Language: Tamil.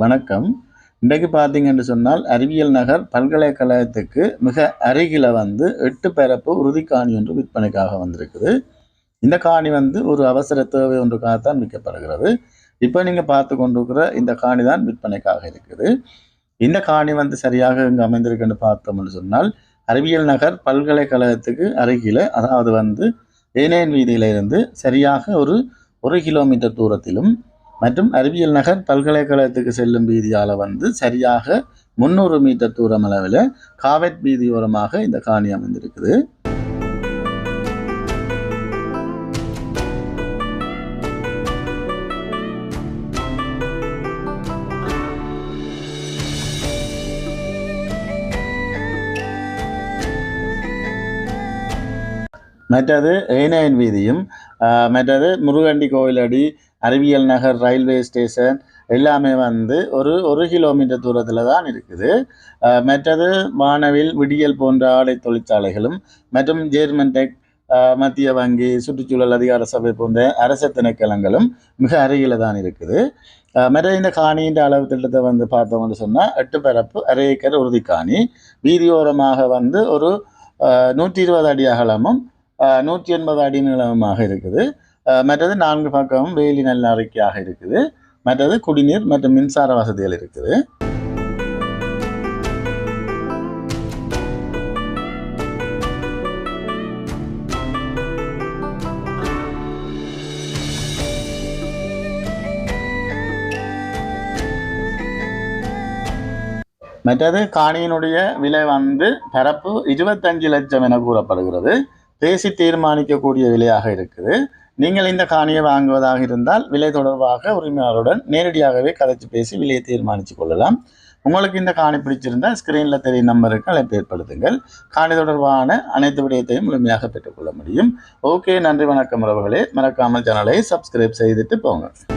வணக்கம். இன்றைக்கு பார்த்தீங்கன்னு சொன்னால் அறிவியல் நகர் பல்கலைக்கழகத்துக்கு மிக அருகில் 8 பரப்பு உறுதிக்காணி ஒன்று விற்பனைக்காக வந்திருக்குது. இந்த காணி ஒரு அவசர தேவை ஒன்றுக்காகத்தான் விற்கப்படுகிறது. இப்போ நீங்கள் பார்த்து கொண்டிருக்கிற இந்த காணி தான் விற்பனைக்காக இருக்குது. இந்த காணி சரியாக இங்கே அமைந்திருக்குன்னு பார்த்தோம்னு சொன்னால் அறிவியல் நகர் பல்கலைக்கழகத்துக்கு அருகில், அதாவது ஏனையன் வீதியிலிருந்து சரியாக ஒரு கிலோமீட்டர் தூரத்திலும் மற்றும் அறிவியல் நகர் பல்கலைக்கழகத்துக்கு செல்லும் வீதியால் சரியாக 300 மீட்டர் தூரம் அளவில் காவட் வீதியோரமாக இந்த காணி அமைந்திருக்குது. மற்றது ஏனையன் வீதியும், மற்றது முருகண்டி கோயிலடி, அறிவியல் நகர் ரயில்வே ஸ்டேஷன் எல்லாமே ஒரு கிலோமீட்டர் தூரத்தில் தான் இருக்குது. மற்றது வானவில், விடியல் போன்ற ஆடை தொழிற்சாலைகளும் மற்றும் ஜேர்மன் டெக், மத்திய வங்கி, சுற்றுச்சூழல் அதிகார சபை போன்ற அரச திணைக்களங்களும் மிக அருகில் தான் இருக்குது. மற்ற இந்த காணியின் அளவு திட்டத்தை பார்த்தோம்னு சொன்னால் 8 பரப்பு அரை ஏக்கர் உறுதிக்காணி, வீதியோரமாக ஒரு 120 அடி அகலமும் 180 அடி நீளமுமாக இருக்குது. மற்றது 4 பக்கமும் வேலி நல்ல அறிக்கையாக இருக்குது. மற்றது குடிநீர் மற்றும் மின்சார வசதிகள் இருக்குது. மற்றது காணியினுடைய விலை பரப்பு 25 லட்சம் என கூறப்படுகிறது. பேசி தீர்மானிக்கக்கூடிய விலையாக இருக்குது. நீங்கள் இந்த காணியை வாங்குவதாக இருந்தால் விலை தொடர்பாக உரிமையாளருடன் நேரடியாகவே கதைச்சு பேசி விலையை தீர்மானித்து கொள்ளலாம். உங்களுக்கு இந்த காணி பிடிச்சிருந்தால் ஸ்கிரீனில் தெரியும் நம்பருக்கு அழைப்பு ஏற்படுத்துங்கள். காணி தொடர்பான அனைத்து விடயத்தையும் முழுமையாக பெற்றுக்கொள்ள முடியும். ஓகே, நன்றி, வணக்கம் உறவுகளே. மறக்காமல் சேனலை சப்ஸ்கிரைப் செய்துட்டு போங்க.